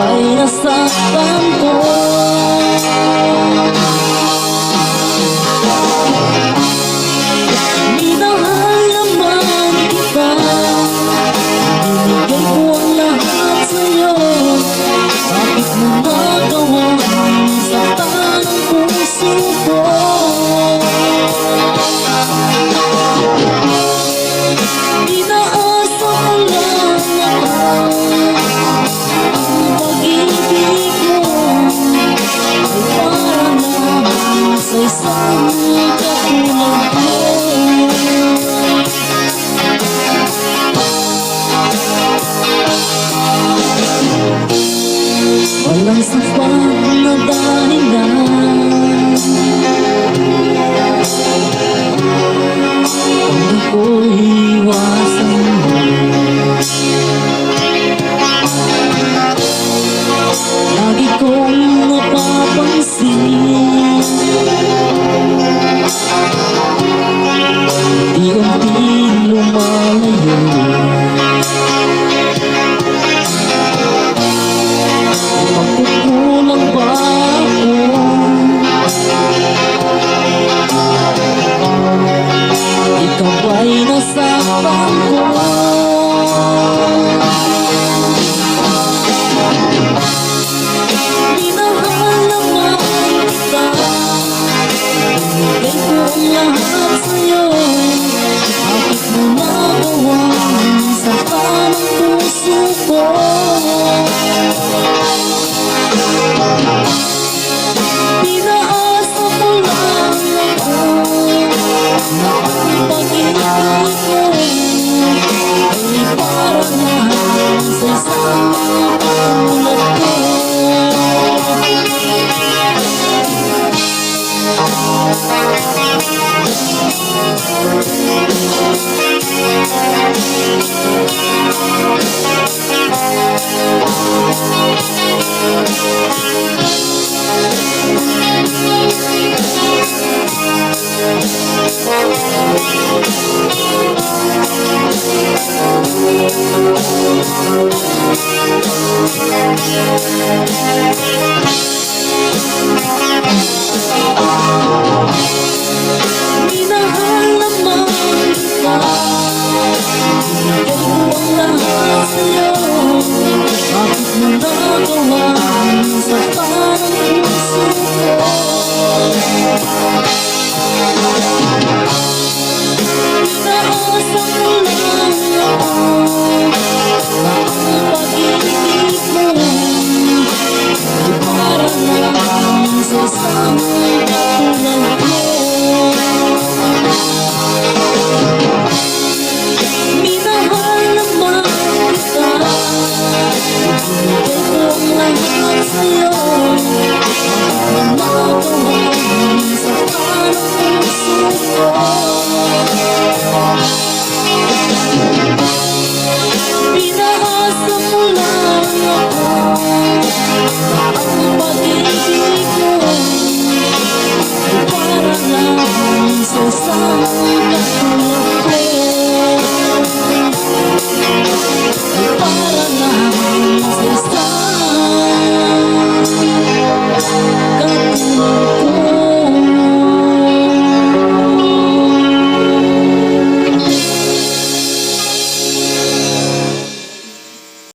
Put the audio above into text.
ba'y nasaktan ko? Minahal naman kita, binigay ko ang lahat sa'yo. Bakit mo nagawa saktan ang puso ko? Inaasa ko lang ang pag-ibig mo ay parang lang sa isang katulad ko. Walang sapat na dahilan kung ako'y iwasan mo. Lagi kong napapansin, unti-unti lumalayo. Magkukulang ba ako? Ikaw ba'y nasaktan ko? Minahal naman kita, binigay ko ang lahat sa'yo. Bakit mo nagawa saktan ang puso ko? Pinaasa ko lang ako na ang pag-ibig mo ay parang lang sa isang katulad ko. Minahal naman kita, binigay ko ang lahat sa'yo. Bakit mo nagawa saktan ang puso ko? Inaasa ko lang ako na ang pag-ibig mo ay parang lang sa isang katulad ko. Minahal naman kita, binigay ko ang lahat sa'yo. Bakit mo nagawa saktan ang puso ko?